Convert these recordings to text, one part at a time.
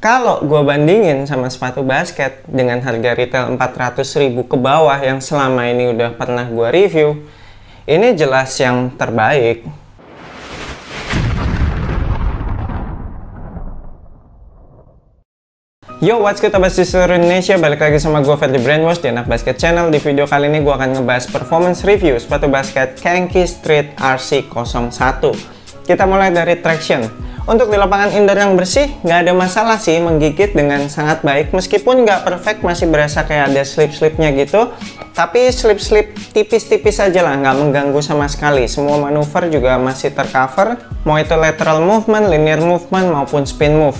Kalau gue bandingin sama sepatu basket dengan harga retail 400.000 ke bawah yang selama ini udah pernah gue review, ini jelas yang terbaik. Yo, what's good abas di seluruh Indonesia, balik lagi sama gue Ferdi Brainwash di Anak Basket Channel. Di video kali ini gue akan ngebahas performance review sepatu basket Kenki Street RC01. Kita mulai dari traction. Untuk di lapangan indoor yang bersih, nggak ada masalah sih, menggigit dengan sangat baik. Meskipun nggak perfect, masih berasa kayak ada slip-slipnya gitu. Tapi slip-slip tipis-tipis aja lah, nggak mengganggu sama sekali. Semua manuver juga masih tercover, mau itu lateral movement, linear movement, maupun spin move.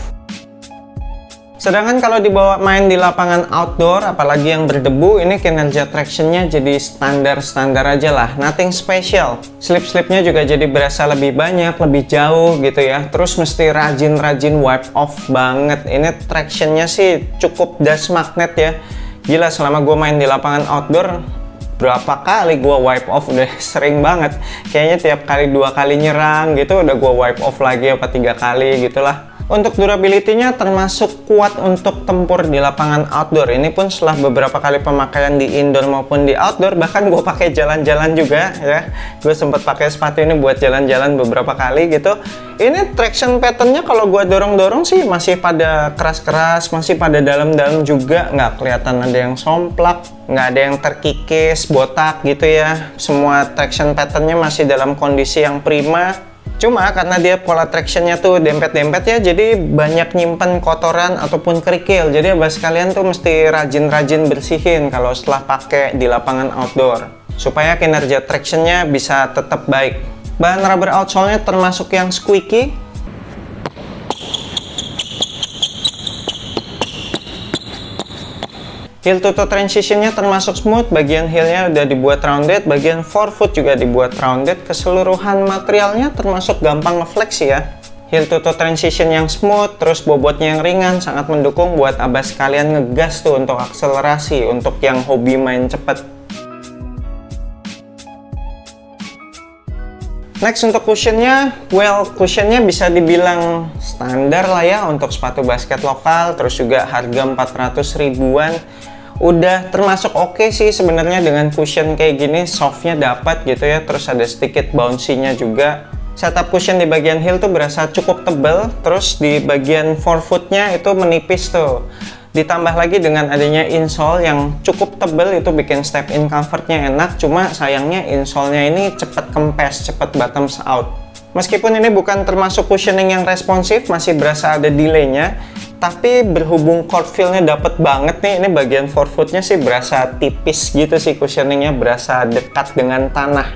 Sedangkan kalau dibawa main di lapangan outdoor, apalagi yang berdebu, ini kinerja tractionnya jadi standar-standar aja lah, nothing special. Slip-slipnya juga jadi berasa lebih banyak, lebih jauh gitu ya. Terus mesti rajin-rajin wipe off banget. Ini tractionnya sih cukup dust magnet ya. Gila, selama gue main di lapangan outdoor, berapa kali gue wipe off, udah sering banget. Kayaknya tiap kali 2 kali nyerang gitu, udah gue wipe off lagi apa 3 kali gitulah. Untuk durability-nya termasuk kuat untuk tempur di lapangan outdoor. Ini pun setelah beberapa kali pemakaian di indoor maupun di outdoor, bahkan gue pakai jalan-jalan juga ya. Gue sempat pakai sepatu ini buat jalan-jalan beberapa kali gitu. Ini traction pattern-nya kalau gue dorong-dorong sih masih pada keras-keras, masih pada dalam-dalam juga. Nggak kelihatan ada yang somplak, nggak ada yang terkikis, botak gitu ya. Semua traction pattern-nya masih dalam kondisi yang prima. Cuma karena dia pola tractionnya tuh dempet-dempet ya, jadi banyak nyimpen kotoran ataupun kerikil. Jadi abas kalian tuh mesti rajin-rajin bersihin kalau setelah pakai di lapangan outdoor, supaya kinerja tractionnya bisa tetap baik. Bahan rubber outsole-nya termasuk yang squeaky. Heel to toe transitionnya termasuk smooth, bagian heelnya udah dibuat rounded, bagian forefoot juga dibuat rounded. Keseluruhan materialnya termasuk gampang ngeflex ya. Heel to toe transition yang smooth, terus bobotnya yang ringan, sangat mendukung buat abas kalian ngegas tuh untuk akselerasi, untuk yang hobi main cepet. Next untuk cushionnya, well cushionnya bisa dibilang standar lah ya untuk sepatu basket lokal, terus juga harga 400 ribuan. Udah termasuk oke sih sebenarnya dengan cushion kayak gini, softnya dapat gitu ya, terus ada sedikit bouncy-nya juga. Setup cushion di bagian heel tuh berasa cukup tebel, terus di bagian forefoot-nya itu menipis tuh. Ditambah lagi dengan adanya insole yang cukup tebel, itu bikin step in comfort-nya enak. Cuma sayangnya insole-nya ini cepet kempes, cepet bottoms out. Meskipun ini bukan termasuk cushioning yang responsif, masih berasa ada delay-nya. Tapi berhubung court feel-nya dapet banget nih, ini bagian forefoot-nya sih berasa tipis gitu sih cushioning-nya, berasa dekat dengan tanah.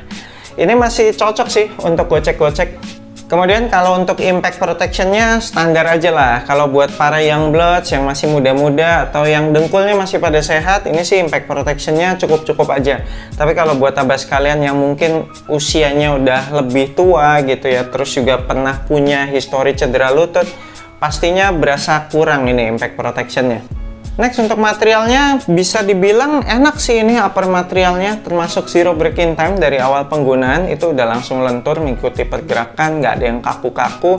Ini masih cocok sih untuk gocek-gocek. Kemudian kalau untuk impact protection-nya standar aja lah. Kalau buat para young bloods yang masih muda-muda atau yang dengkulnya masih pada sehat, ini sih impact protection-nya cukup-cukup aja. Tapi kalau buat abas kalian yang mungkin usianya udah lebih tua gitu ya, terus juga pernah punya histori cedera lutut, pastinya berasa kurang ini impact protection-nya. Next untuk materialnya, bisa dibilang enak sih ini upper materialnya, termasuk zero break-in time. Dari awal penggunaan itu udah langsung lentur mengikuti pergerakan, nggak ada yang kaku-kaku.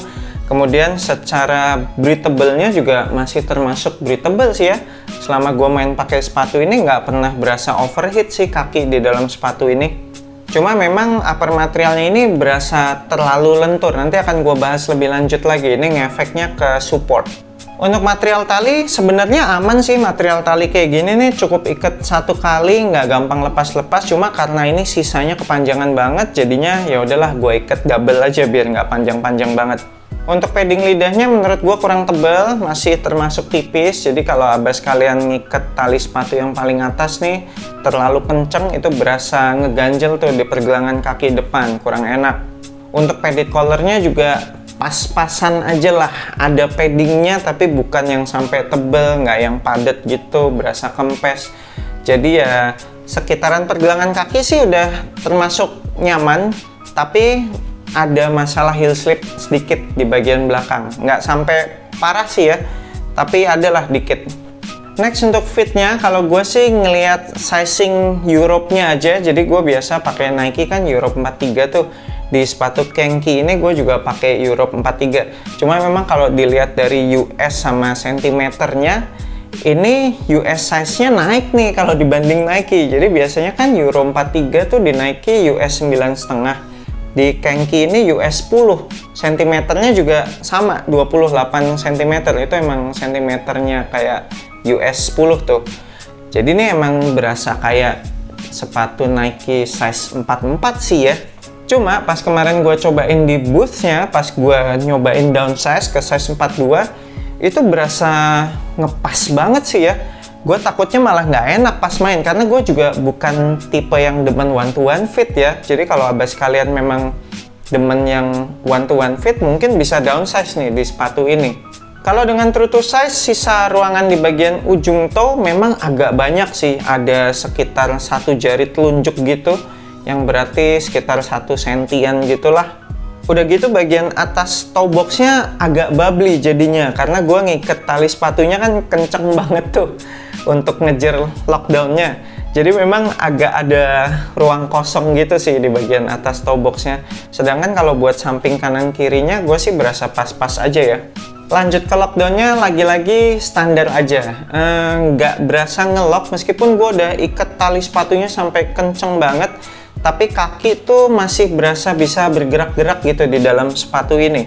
Kemudian secara breathable-nya juga masih termasuk breathable sih ya. Selama gue main pakai sepatu ini nggak pernah berasa overheat sih kaki di dalam sepatu ini. Cuma memang upper materialnya ini berasa terlalu lentur. Nanti akan gue bahas lebih lanjut lagi, ini ngefeknya ke support. Untuk material tali sebenarnya aman sih, material tali kayak gini nih cukup ikat satu kali, nggak gampang lepas-lepas. Cuma karena ini sisanya kepanjangan banget, jadinya ya udahlah gue ikat double aja biar nggak panjang-panjang banget. Untuk padding lidahnya menurut gue kurang tebal, masih termasuk tipis. Jadi kalau abas kalian ngikat tali sepatu yang paling atas nih terlalu kenceng, itu berasa ngeganjel tuh di pergelangan kaki depan, kurang enak. Untuk padded collarnya juga pas-pasan aja lah, ada paddingnya tapi bukan yang sampai tebel, nggak yang padat gitu, berasa kempes. Jadi ya sekitaran pergelangan kaki sih udah termasuk nyaman, tapi ada masalah heel slip sedikit di bagian belakang. Nggak sampai parah sih ya, tapi adalah dikit. Next untuk fitnya, kalau gue sih ngelihat sizing Europe-nya aja, jadi gue biasa pakai Nike kan Europe 43 tuh. di sepatu Kenki ini gue juga pakai Europe 43. Cuma memang kalau dilihat dari US sama sentimeternya, ini US size-nya naik nih kalau dibanding Nike. Jadi biasanya kan Euro 43 tuh di Nike US 9,5. Di Kenki ini US 10. Sentimeternya juga sama, 28 cm. Itu emang sentimeternya kayak US 10 tuh. Jadi ini emang berasa kayak sepatu Nike size 44 sih ya. Cuma pas kemarin gue cobain di booth-nya, pas gue nyobain downsize ke size 42, itu berasa ngepas banget sih ya. Gue takutnya malah nggak enak pas main, karena gue juga bukan tipe yang demen one-to-one fit ya. Jadi kalau abas kalian memang demen yang one-to-one fit, mungkin bisa downsize nih di sepatu ini. Kalau dengan true to size, sisa ruangan di bagian ujung toe memang agak banyak sih. Ada sekitar 1 jari telunjuk gitu, yang berarti sekitar 1 sentian gitulah. Udah gitu bagian atas toe boxnya agak bubbly jadinya, karena gue ngiket tali sepatunya kan kenceng banget tuh untuk ngejar lockdownnya. Jadi memang agak ada ruang kosong gitu sih di bagian atas toe boxnya. Sedangkan kalau buat samping kanan kirinya gue sih berasa pas-pas aja ya. Lanjut ke lockdownnya, lagi-lagi standar aja, nggak berasa ngelock meskipun gue udah ikat tali sepatunya sampai kenceng banget. Tapi kaki tuh masih berasa bisa bergerak-gerak gitu di dalam sepatu ini.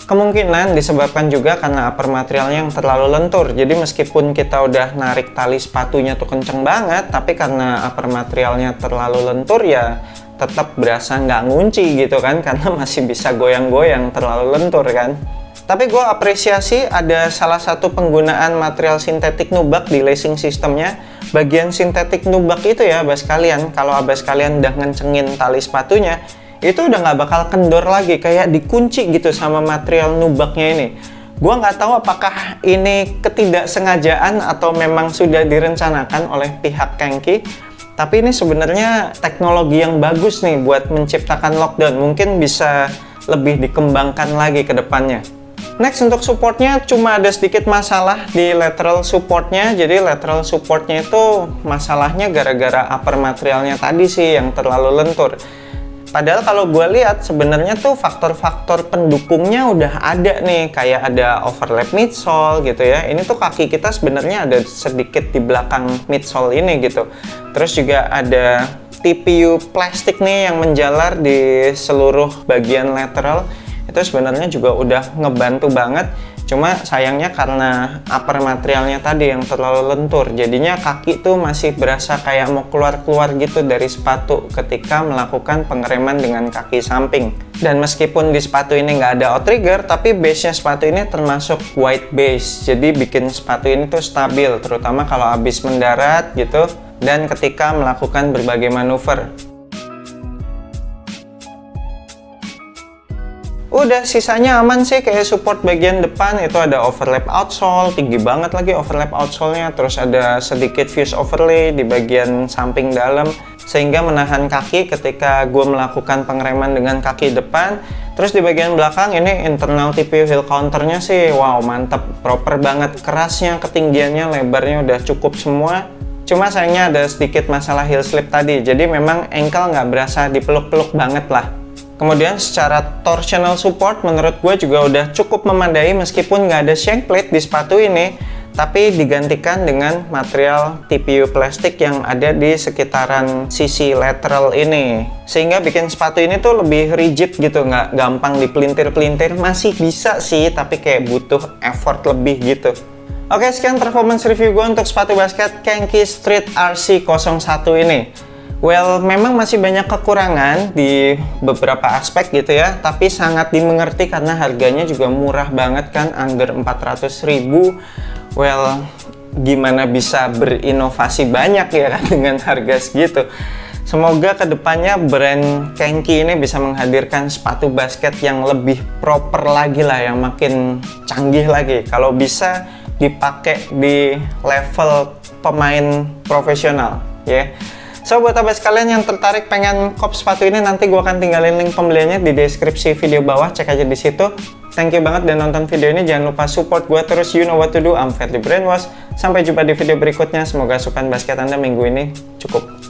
Kemungkinan disebabkan juga karena upper materialnya yang terlalu lentur. Jadi meskipun kita udah narik tali sepatunya tuh kenceng banget, tapi karena upper materialnya terlalu lentur ya tetap berasa nggak ngunci gitu kan, karena masih bisa goyang-goyang terlalu lentur kan. Tapi gue apresiasi ada salah satu penggunaan material sintetik nubak di lacing sistemnya. Bagian sintetik nubak itu ya abas kalian, kalau abas kalian udah ngencengin tali sepatunya, itu udah nggak bakal kendor lagi, kayak dikunci gitu sama material nubaknya ini. Gua nggak tahu apakah ini ketidaksengajaan atau memang sudah direncanakan oleh pihak Kenki, tapi ini sebenarnya teknologi yang bagus nih buat menciptakan lockdown. Mungkin bisa lebih dikembangkan lagi ke depannya. Next, untuk supportnya cuma ada sedikit masalah di lateral supportnya. Jadi lateral supportnya itu masalahnya gara-gara upper materialnya tadi sih yang terlalu lentur. Padahal kalau gue lihat sebenarnya tuh faktor-faktor pendukungnya udah ada nih, kayak ada overlap midsole gitu ya. Ini tuh kaki kita sebenarnya ada sedikit di belakang midsole ini gitu. Terus juga ada TPU plastik nih yang menjalar di seluruh bagian lateral. Itu sebenarnya juga udah ngebantu banget. Cuma sayangnya karena upper materialnya tadi yang terlalu lentur, jadinya kaki tuh masih berasa kayak mau keluar-keluar gitu dari sepatu ketika melakukan pengereman dengan kaki samping. Dan meskipun di sepatu ini nggak ada outrigger, tapi base-nya sepatu ini termasuk wide base, jadi bikin sepatu ini tuh stabil, terutama kalau habis mendarat gitu dan ketika melakukan berbagai manuver. Udah sisanya aman sih, kayak support bagian depan itu ada overlap outsole, tinggi banget lagi overlap outsole-nya, terus ada sedikit fuse overlay di bagian samping dalam sehingga menahan kaki ketika gue melakukan pengereman dengan kaki depan. Terus di bagian belakang ini internal TPU heel counternya sih wow mantep, proper banget, kerasnya, ketinggiannya, lebarnya udah cukup semua. Cuma sayangnya ada sedikit masalah heel slip tadi, jadi memang ankle nggak berasa dipeluk-peluk banget lah. Kemudian secara torsional support menurut gue juga udah cukup memadai meskipun nggak ada shank plate di sepatu ini, tapi digantikan dengan material TPU plastik yang ada di sekitaran sisi lateral ini. Sehingga bikin sepatu ini tuh lebih rigid gitu, nggak gampang dipelintir-pelintir. Masih bisa sih, tapi kayak butuh effort lebih gitu. Oke, sekian performance review gue untuk sepatu basket Kenki Street RC01 ini. Well, memang masih banyak kekurangan di beberapa aspek gitu ya, tapi sangat dimengerti karena harganya juga murah banget kan, under 400.000. Well, gimana bisa berinovasi banyak ya kan dengan harga segitu. Semoga kedepannya brand Kenki ini bisa menghadirkan sepatu basket yang lebih proper lagi lah, yang makin canggih lagi. Kalau bisa dipakai di level pemain profesional ya. So, buat abas kalian yang tertarik pengen kop sepatu ini, nanti gue akan tinggalin link pembeliannya di deskripsi video bawah, cek aja di situ. Thank you banget udah nonton video ini, jangan lupa support gue terus, you know what to do, I'm Fadly Brainwash. Sampai jumpa di video berikutnya, semoga asupan basket Anda minggu ini cukup.